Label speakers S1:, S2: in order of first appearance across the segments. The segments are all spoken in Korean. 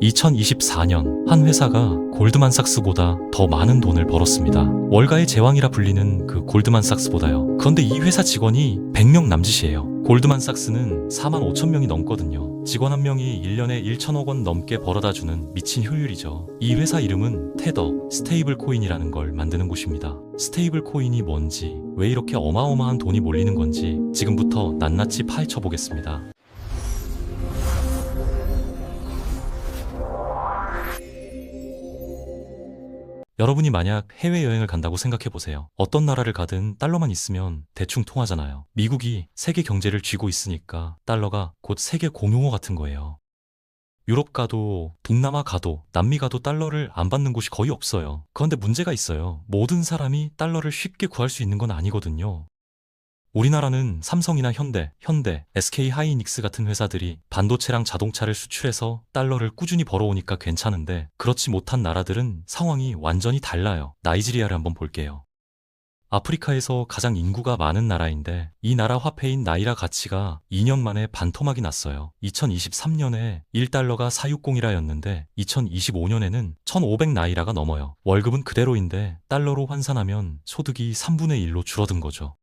S1: 2024년 한 회사가 골드만삭스보다 더 많은 돈을 벌었습니다. 월가의 제왕이라 불리는 그 골드만삭스보다요. 그런데 이 회사 직원이 100명 남짓이에요. 골드만삭스는 4만 5천 명이 넘거든요. 직원 한 명이 1년에 1천억 원 넘게 벌어다주는 미친 효율이죠. 이 회사 이름은 테더, 스테이블 코인이라는 걸 만드는 곳입니다. 스테이블 코인이 뭔지, 왜 이렇게 어마어마한 돈이 몰리는 건지 지금부터 낱낱이 파헤쳐 보겠습니다. 여러분이 만약 해외여행을 간다고 생각해보세요. 어떤 나라를 가든 달러만 있으면 대충 통하잖아요. 미국이 세계 경제를 쥐고 있으니까 달러가 곧 세계 공용어 같은 거예요. 유럽 가도 동남아 가도 남미 가도 달러를 안 받는 곳이 거의 없어요. 그런데 문제가 있어요. 모든 사람이 달러를 쉽게 구할 수 있는 건 아니거든요. 우리나라는 삼성이나 현대, SK 하이닉스 같은 회사들이 반도체랑 자동차를 수출해서 달러를 꾸준히 벌어오니까 괜찮은데 그렇지 못한 나라들은 상황이 완전히 달라요. 나이지리아를 한번 볼게요. 아프리카에서 가장 인구가 많은 나라인데 이 나라 화폐인 나이라 가치가 2년 만에 반토막이 났어요. 2023년에 1달러가 460이라였는데 2025년에는 1500 나이라가 넘어요. 월급은 그대로인데 달러로 환산하면 소득이 3분의 1로 줄어든 거죠.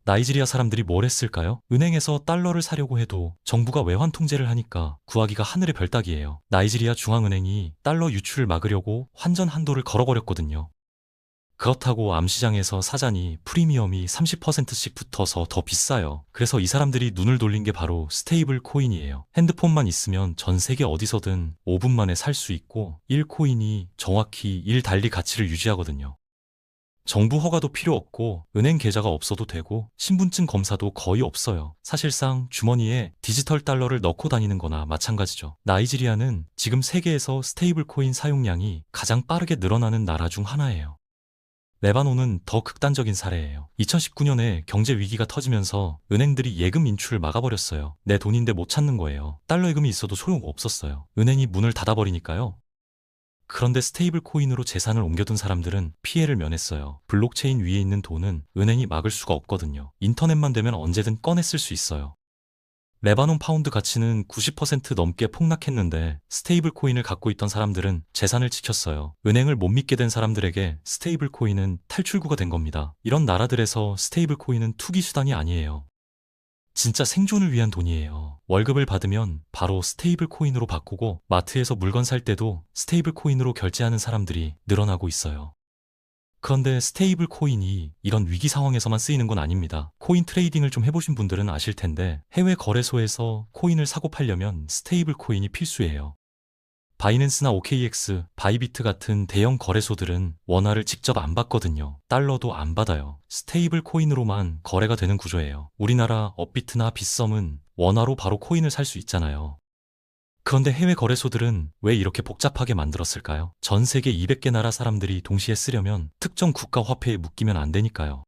S1: 나이지리아 사람들이 뭘 했을까요? 은행에서 달러를 사려고 해도 정부가 외환 통제를 하니까 구하기가 하늘의 별 따기예요. 나이지리아 중앙은행이 달러 유출을 막으려고 환전 한도를 걸어버렸거든요. 그렇다고 암시장에서 사자니 프리미엄이 30%씩 붙어서 더 비싸요. 그래서 이 사람들이 눈을 돌린 게 바로 스테이블 코인이에요. 핸드폰만 있으면 전 세계 어디서든 5분 만에 살 수 있고 1코인이 정확히 1달러 가치를 유지하거든요. 정부 허가도 필요 없고 은행 계좌가 없어도 되고 신분증 검사도 거의 없어요. 사실상 주머니에 디지털 달러를 넣고 다니는 거나 마찬가지죠. 나이지리아는 지금 세계에서 스테이블 코인 사용량이 가장 빠르게 늘어나는 나라 중 하나예요. 레바논은 더 극단적인 사례예요. 2019년에 경제 위기가 터지면서 은행들이 예금 인출을 막아버렸어요. 내 돈인데 못 찾는 거예요. 달러 예금이 있어도 소용없었어요. 은행이 문을 닫아버리니까요. 그런데 스테이블 코인으로 재산을 옮겨둔 사람들은 피해를 면했어요. 블록체인 위에 있는 돈은 은행이 막을 수가 없거든요. 인터넷만 되면 언제든 꺼내 쓸 수 있어요. 레바논 파운드 가치는 90% 넘게 폭락했는데 스테이블 코인을 갖고 있던 사람들은 재산을 지켰어요. 은행을 못 믿게 된 사람들에게 스테이블 코인은 탈출구가 된 겁니다. 이런 나라들에서 스테이블 코인은 투기 수단이 아니에요. 진짜 생존을 위한 돈이에요. 월급을 받으면 바로 스테이블 코인으로 바꾸고 마트에서 물건 살 때도 스테이블 코인으로 결제하는 사람들이 늘어나고 있어요. 그런데 스테이블 코인이 이런 위기 상황에서만 쓰이는 건 아닙니다. 코인 트레이딩을 좀 해보신 분들은 아실 텐데 해외 거래소에서 코인을 사고 팔려면 스테이블 코인이 필수예요. 바이낸스나 OKX, 바이비트 같은 대형 거래소들은 원화를 직접 안 받거든요. 달러도 안 받아요. 스테이블 코인으로만 거래가 되는 구조예요. 우리나라 업비트나 빗썸은 원화로 바로 코인을 살 수 있잖아요. 그런데 해외 거래소들은 왜 이렇게 복잡하게 만들었을까요? 전 세계 200개 나라 사람들이 동시에 쓰려면 특정 국가 화폐에 묶이면 안 되니까요.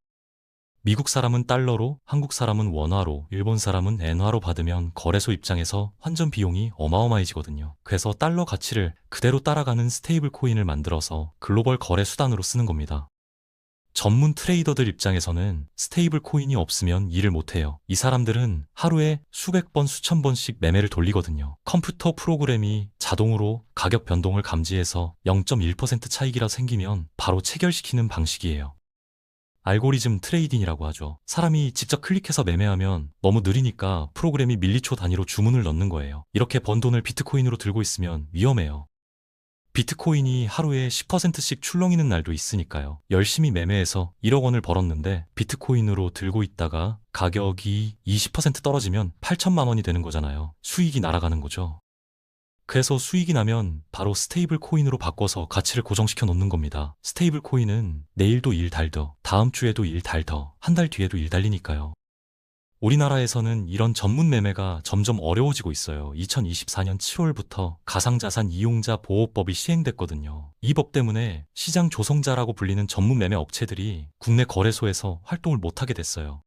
S1: 미국 사람은 달러로, 한국 사람은 원화로, 일본 사람은 엔화로 받으면 거래소 입장에서 환전 비용이 어마어마해지거든요. 그래서 달러 가치를 그대로 따라가는 스테이블 코인을 만들어서 글로벌 거래 수단으로 쓰는 겁니다. 전문 트레이더들 입장에서는 스테이블 코인이 없으면 일을 못해요. 이 사람들은 하루에 수백 번, 수천 번씩 매매를 돌리거든요. 컴퓨터 프로그램이 자동으로 가격 변동을 감지해서 0.1% 차익이라 생기면 바로 체결시키는 방식이에요. 알고리즘 트레이딩이라고 하죠. 사람이 직접 클릭해서 매매하면 너무 느리니까 프로그램이 밀리초 단위로 주문을 넣는 거예요. 이렇게 번 돈을 비트코인으로 들고 있으면 위험해요. 비트코인이 하루에 10%씩 출렁이는 날도 있으니까요. 열심히 매매해서 1억 원을 벌었는데 비트코인으로 들고 있다가 가격이 20% 떨어지면 8천만 원이 되는 거잖아요. 수익이 날아가는 거죠. 그래서 수익이 나면 바로 스테이블 코인으로 바꿔서 가치를 고정시켜 놓는 겁니다. 스테이블 코인은 내일도 1달러, 다음 주에도 1달러, 한 달 뒤에도 1달러니까요. 우리나라에서는 이런 전문 매매가 점점 어려워지고 있어요. 2024년 7월부터 가상자산 이용자 보호법이 시행됐거든요. 이 법 때문에 시장 조성자라고 불리는 전문 매매 업체들이 국내 거래소에서 활동을 못하게 됐어요.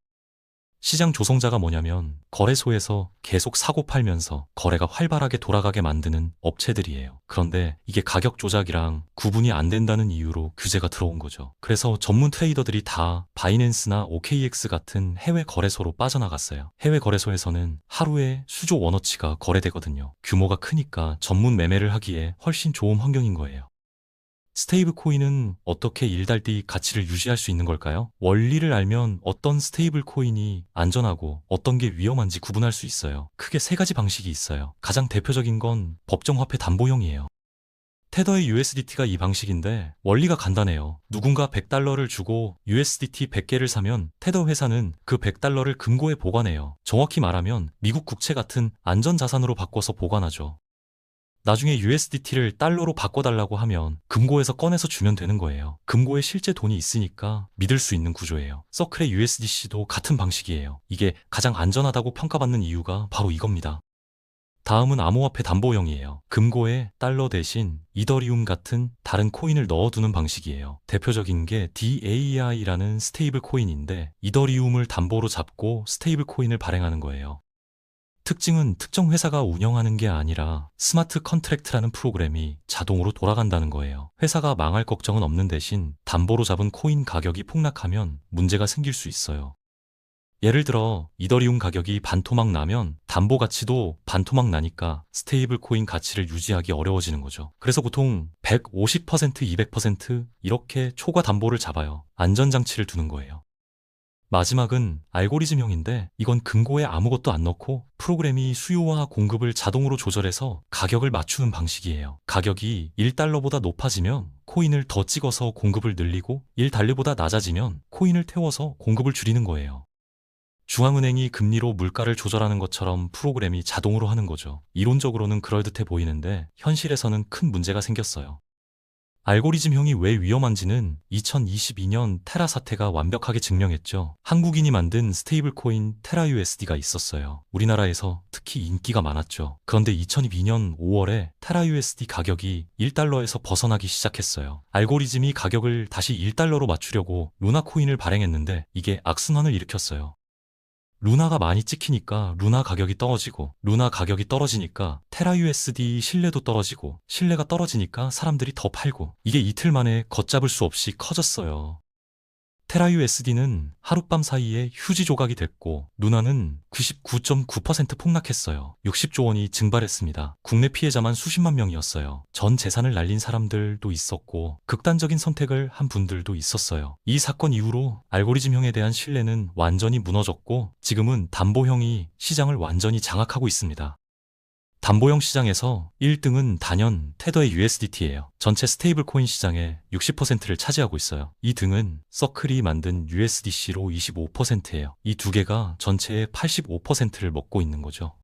S1: 시장 조성자가 뭐냐면 거래소에서 계속 사고 팔면서 거래가 활발하게 돌아가게 만드는 업체들이에요. 그런데 이게 가격 조작이랑 구분이 안 된다는 이유로 규제가 들어온 거죠. 그래서 전문 트레이더들이 다 바이낸스나 OKX 같은 해외 거래소로 빠져나갔어요. 해외 거래소에서는 하루에 수조 원어치가 거래되거든요. 규모가 크니까 전문 매매를 하기에 훨씬 좋은 환경인 거예요. 스테이블 코인은 어떻게 일달뒤 가치를 유지할 수 있는 걸까요? 원리를 알면 어떤 스테이블 코인이 안전하고 어떤 게 위험한지 구분할 수 있어요. 크게 세 가지 방식이 있어요. 가장 대표적인 건 법정화폐 담보형이에요. 테더의 USDT가 이 방식인데 원리가 간단해요. 누군가 100달러를 주고 USDT 100개를 사면 테더 회사는 그 100달러를 금고에 보관해요. 정확히 말하면 미국 국채 같은 안전자산으로 바꿔서 보관하죠. 나중에 USDT를 달러로 바꿔달라고 하면 금고에서 꺼내서 주면 되는 거예요. 금고에 실제 돈이 있으니까 믿을 수 있는 구조예요. 서클의 USDC도 같은 방식이에요. 이게 가장 안전하다고 평가받는 이유가 바로 이겁니다. 다음은 암호화폐 담보형이에요. 금고에 달러 대신 이더리움 같은 다른 코인을 넣어두는 방식이에요. 대표적인 게 DAI라는 스테이블 코인인데 이더리움을 담보로 잡고 스테이블 코인을 발행하는 거예요. 특징은 특정 회사가 운영하는 게 아니라 스마트 컨트랙트라는 프로그램이 자동으로 돌아간다는 거예요. 회사가 망할 걱정은 없는 대신 담보로 잡은 코인 가격이 폭락하면 문제가 생길 수 있어요. 예를 들어 이더리움 가격이 반토막 나면 담보 가치도 반토막 나니까 스테이블 코인 가치를 유지하기 어려워지는 거죠. 그래서 보통 150%, 200% 이렇게 초과 담보를 잡아요. 안전장치를 두는 거예요. 마지막은 알고리즘형인데 이건 금고에 아무것도 안 넣고 프로그램이 수요와 공급을 자동으로 조절해서 가격을 맞추는 방식이에요. 가격이 1달러보다 높아지면 코인을 더 찍어서 공급을 늘리고 1달러보다 낮아지면 코인을 태워서 공급을 줄이는 거예요. 중앙은행이 금리로 물가를 조절하는 것처럼 프로그램이 자동으로 하는 거죠. 이론적으로는 그럴듯해 보이는데 현실에서는 큰 문제가 생겼어요. 알고리즘형이 왜 위험한지는 2022년 테라 사태가 완벽하게 증명했죠. 한국인이 만든 스테이블 코인 테라 USD가 있었어요. 우리나라에서 특히 인기가 많았죠. 그런데 2022년 5월에 테라 USD 가격이 1달러에서 벗어나기 시작했어요. 알고리즘이 가격을 다시 1달러로 맞추려고 루나 코인을 발행했는데 이게 악순환을 일으켰어요. 루나가 많이 찍히니까 루나 가격이 떨어지고 루나 가격이 떨어지니까 테라 USD 신뢰도 떨어지고 신뢰가 떨어지니까 사람들이 더 팔고 이게 이틀 만에 걷잡을 수 없이 커졌어요. 테라 USD는 하룻밤 사이에 휴지 조각이 됐고 루나는 99.9% 폭락했어요. 60조 원이 증발했습니다. 국내 피해자만 수십만 명이었어요. 전 재산을 날린 사람들도 있었고 극단적인 선택을 한 분들도 있었어요. 이 사건 이후로 알고리즘형에 대한 신뢰는 완전히 무너졌고 지금은 담보형이 시장을 완전히 장악하고 있습니다. 담보형 시장에서 1등은 단연 테더의 USDT예요. 전체 스테이블 코인 시장의 60%를 차지하고 있어요. 2등은 서클이 만든 USDC로 25%예요. 이 두 개가 전체의 85%를 먹고 있는 거죠.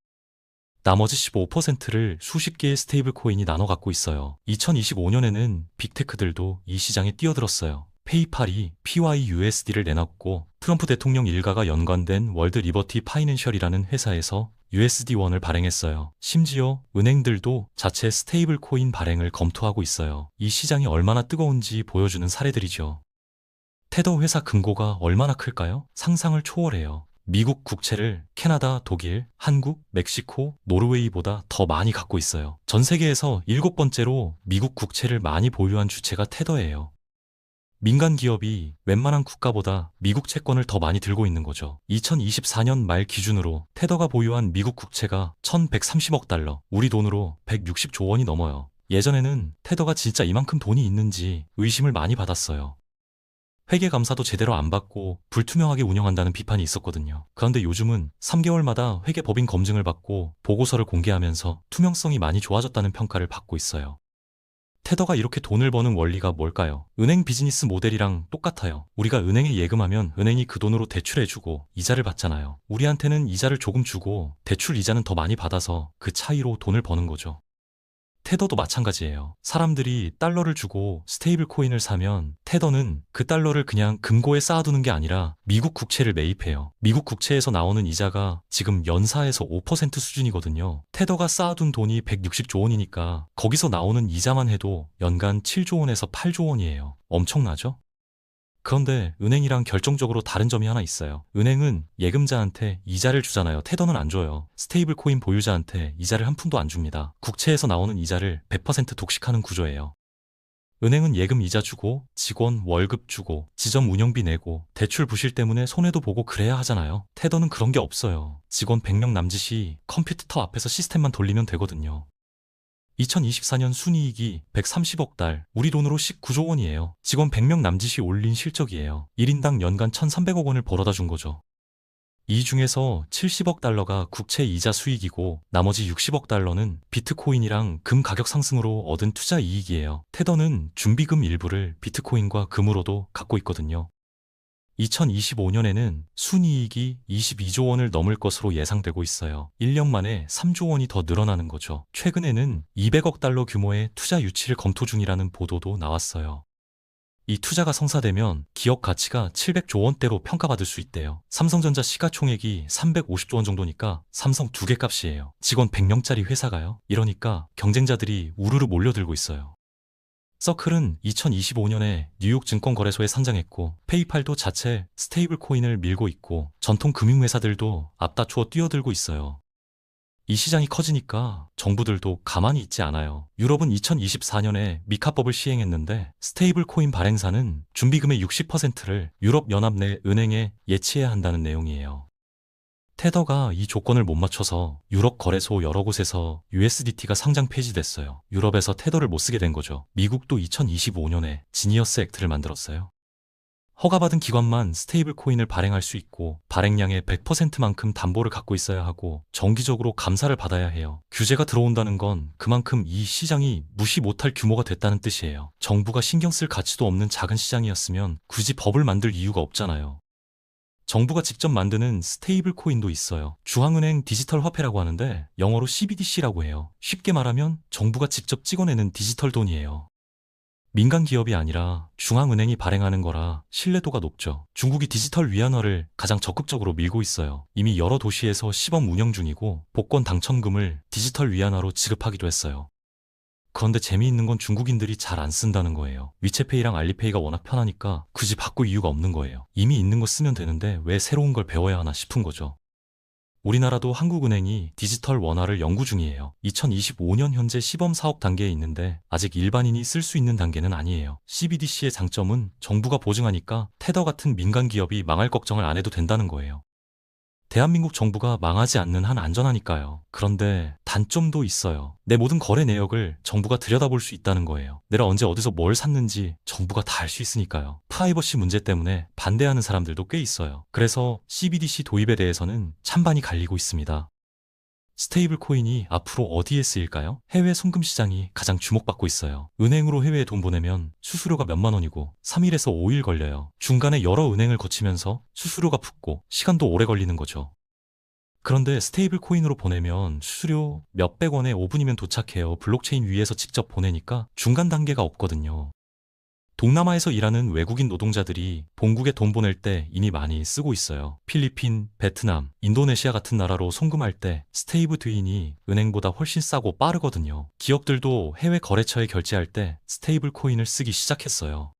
S1: 나머지 15%를 수십 개의 스테이블 코인이 나눠 갖고 있어요. 2025년에는 빅테크들도 이 시장에 뛰어들었어요. 페이팔이 PYUSD를 내놨고 트럼프 대통령 일가가 연관된 월드 리버티 파이낸셜이라는 회사에서 USD1을 발행했어요. 심지어 은행들도 자체 스테이블 코인 발행을 검토하고 있어요. 이 시장이 얼마나 뜨거운지 보여주는 사례들이죠. 테더 회사 금고가 얼마나 클까요? 상상을 초월해요. 미국 국채를 캐나다, 독일, 한국, 멕시코, 노르웨이보다 더 많이 갖고 있어요. 전 세계에서 7번째로 미국 국채를 많이 보유한 주체가 테더예요. 민간 기업이 웬만한 국가보다 미국 채권을 더 많이 들고 있는 거죠. 2024년 말 기준으로 테더가 보유한 미국 국채가 1130억 달러, 우리 돈으로 160조 원이 넘어요. 예전에는 테더가 진짜 이만큼 돈이 있는지 의심을 많이 받았어요. 회계 감사도 제대로 안 받고 불투명하게 운영한다는 비판이 있었거든요. 그런데 요즘은 3개월마다 회계 법인 검증을 받고 보고서를 공개하면서 투명성이 많이 좋아졌다는 평가를 받고 있어요. 테더가 이렇게 돈을 버는 원리가 뭘까요? 은행 비즈니스 모델이랑 똑같아요. 우리가 은행에 예금하면 은행이 그 돈으로 대출해주고 이자를 받잖아요. 우리한테는 이자를 조금 주고 대출 이자는 더 많이 받아서 그 차이로 돈을 버는 거죠. 테더도 마찬가지예요. 사람들이 달러를 주고 스테이블 코인을 사면 테더는 그 달러를 그냥 금고에 쌓아두는 게 아니라 미국 국채를 매입해요. 미국 국채에서 나오는 이자가 지금 연사에서 5% 수준이거든요. 테더가 쌓아둔 돈이 160조 원이니까 거기서 나오는 이자만 해도 연간 7조 원에서 8조 원이에요. 엄청나죠? 그런데 은행이랑 결정적으로 다른 점이 하나 있어요. 은행은 예금자한테 이자를 주잖아요. 테더는 안 줘요. 스테이블 코인 보유자한테 이자를 한 푼도 안 줍니다. 국채에서 나오는 이자를 100% 독식하는 구조예요. 은행은 예금 이자 주고 직원 월급 주고 지점 운영비 내고 대출 부실 때문에 손해도 보고 그래야 하잖아요. 테더는 그런 게 없어요. 직원 100명 남짓이 컴퓨터 앞에서 시스템만 돌리면 되거든요. 2024년 순이익이 130억 달, 우리 돈으로 19조 원이에요. 직원 100명 남짓이 올린 실적이에요. 1인당 연간 1,300억 원을 벌어다 준 거죠. 이 중에서 70억 달러가 국채 이자 수익이고 나머지 60억 달러는 비트코인이랑 금 가격 상승으로 얻은 투자 이익이에요. 테더는 준비금 일부를 비트코인과 금으로도 갖고 있거든요. 2025년에는 순이익이 22조 원을 넘을 것으로 예상되고 있어요. 1년 만에 3조 원이 더 늘어나는 거죠. 최근에는 200억 달러 규모의 투자 유치를 검토 중이라는 보도도 나왔어요. 이 투자가 성사되면 기업 가치가 700조 원대로 평가받을 수 있대요. 삼성전자 시가총액이 350조 원 정도니까 삼성 두 개 값이에요. 직원 100명짜리 회사가요? 이러니까 경쟁자들이 우르르 몰려들고 있어요. 서클은 2025년에 뉴욕 증권거래소에 상장했고 페이팔도 자체 스테이블 코인을 밀고 있고 전통 금융회사들도 앞다투어 뛰어들고 있어요. 이 시장이 커지니까 정부들도 가만히 있지 않아요. 유럽은 2024년에 미카법을 시행했는데 스테이블 코인 발행사는 준비금의 60%를 유럽연합 내 은행에 예치해야 한다는 내용이에요. 테더가 이 조건을 못 맞춰서 유럽 거래소 여러 곳에서 USDT가 상장 폐지됐어요. 유럽에서 테더를 못 쓰게 된 거죠. 미국도 2025년에 지니어스 액트를 만들었어요. 허가받은 기관만 스테이블 코인을 발행할 수 있고 발행량의 100%만큼 담보를 갖고 있어야 하고 정기적으로 감사를 받아야 해요. 규제가 들어온다는 건 그만큼 이 시장이 무시 못할 규모가 됐다는 뜻이에요. 정부가 신경 쓸 가치도 없는 작은 시장이었으면 굳이 법을 만들 이유가 없잖아요. 정부가 직접 만드는 스테이블 코인도 있어요. 중앙은행 디지털 화폐라고 하는데 영어로 CBDC라고 해요. 쉽게 말하면 정부가 직접 찍어내는 디지털 돈이에요. 민간 기업이 아니라 중앙은행이 발행하는 거라 신뢰도가 높죠. 중국이 디지털 위안화를 가장 적극적으로 밀고 있어요. 이미 여러 도시에서 시범 운영 중이고 복권 당첨금을 디지털 위안화로 지급하기도 했어요. 그런데 재미있는 건 중국인들이 잘 안 쓴다는 거예요. 위챗페이랑 알리페이가 워낙 편하니까 굳이 바꿀 이유가 없는 거예요. 이미 있는 거 쓰면 되는데 왜 새로운 걸 배워야 하나 싶은 거죠. 우리나라도 한국은행이 디지털 원화를 연구 중이에요. 2025년 현재 시범 사업 단계에 있는데 아직 일반인이 쓸 수 있는 단계는 아니에요. CBDC의 장점은 정부가 보증하니까 테더 같은 민간 기업이 망할 걱정을 안 해도 된다는 거예요. 대한민국 정부가 망하지 않는 한 안전하니까요. 그런데 단점도 있어요. 내 모든 거래 내역을 정부가 들여다볼 수 있다는 거예요. 내가 언제 어디서 뭘 샀는지 정부가 다 알 수 있으니까요. 프라이버시 문제 때문에 반대하는 사람들도 꽤 있어요. 그래서 CBDC 도입에 대해서는 찬반이 갈리고 있습니다. 스테이블 코인이 앞으로 어디에 쓰일까요? 해외 송금 시장이 가장 주목받고 있어요. 은행으로 해외에 돈 보내면 수수료가 몇만 원이고 3일에서 5일 걸려요. 중간에 여러 은행을 거치면서 수수료가 붙고 시간도 오래 걸리는 거죠. 그런데 스테이블 코인으로 보내면 수수료 몇백 원에 5분이면 도착해요. 블록체인 위에서 직접 보내니까 중간 단계가 없거든요. 동남아에서 일하는 외국인 노동자들이 본국에 돈 보낼 때 이미 많이 쓰고 있어요. 필리핀, 베트남, 인도네시아 같은 나라로 송금할 때 스테이블 코인이 은행보다 훨씬 싸고 빠르거든요. 기업들도 해외 거래처에 결제할 때 스테이블 코인을 쓰기 시작했어요.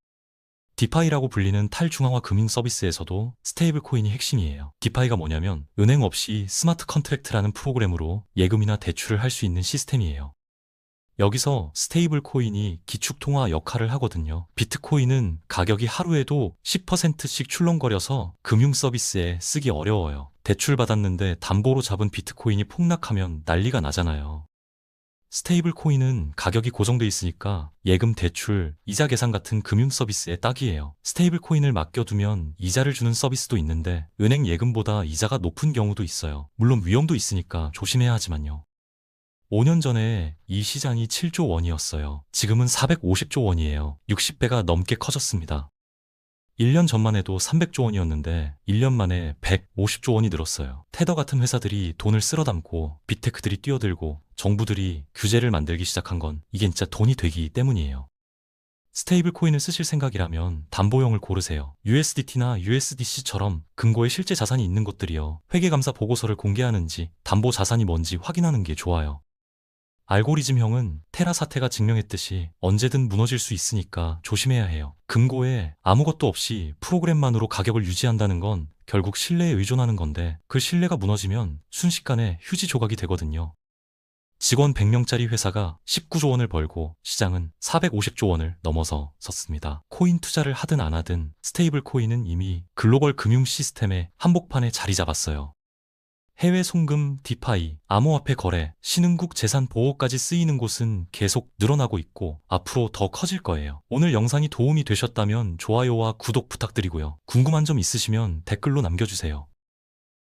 S1: 디파이라고 불리는 탈중앙화 금융 서비스에서도 스테이블 코인이 핵심이에요. 디파이가 뭐냐면 은행 없이 스마트 컨트랙트라는 프로그램으로 예금이나 대출을 할 수 있는 시스템이에요. 여기서 스테이블 코인이 기축통화 역할을 하거든요. 비트코인은 가격이 하루에도 10%씩 출렁거려서 금융 서비스에 쓰기 어려워요. 대출 받았는데 담보로 잡은 비트코인이 폭락하면 난리가 나잖아요. 스테이블 코인은 가격이 고정돼 있으니까 예금, 대출, 이자 계산 같은 금융 서비스에 딱이에요. 스테이블 코인을 맡겨두면 이자를 주는 서비스도 있는데 은행 예금보다 이자가 높은 경우도 있어요. 물론 위험도 있으니까 조심해야 하지만요. 5년 전에 이 시장이 7조 원이었어요. 지금은 450조 원이에요. 60배가 넘게 커졌습니다. 1년 전만 해도 300조 원이었는데 1년 만에 150조 원이 늘었어요. 테더 같은 회사들이 돈을 쓸어 담고 빅테크들이 뛰어들고 정부들이 규제를 만들기 시작한 건 이게 진짜 돈이 되기 때문이에요. 스테이블 코인을 쓰실 생각이라면 담보형을 고르세요. USDT나 USDC처럼 금고에 실제 자산이 있는 것들이요. 회계감사 보고서를 공개하는지 담보 자산이 뭔지 확인하는 게 좋아요. 알고리즘형은 테라 사태가 증명했듯이 언제든 무너질 수 있으니까 조심해야 해요. 금고에 아무것도 없이 프로그램만으로 가격을 유지한다는 건 결국 신뢰에 의존하는 건데, 그 신뢰가 무너지면 순식간에 휴지 조각이 되거든요. 직원 100명짜리 회사가 19조 원을 벌고 시장은 450조 원을 넘어서 섰습니다. 코인 투자를 하든 안 하든 스테이블 코인은 이미 글로벌 금융 시스템의 한복판에 자리 잡았어요. 해외 송금, 디파이, 암호화폐 거래, 신흥국 재산 보호까지 쓰이는 곳은 계속 늘어나고 있고 앞으로 더 커질 거예요. 오늘 영상이 도움이 되셨다면 좋아요와 구독 부탁드리고요. 궁금한 점 있으시면 댓글로 남겨주세요.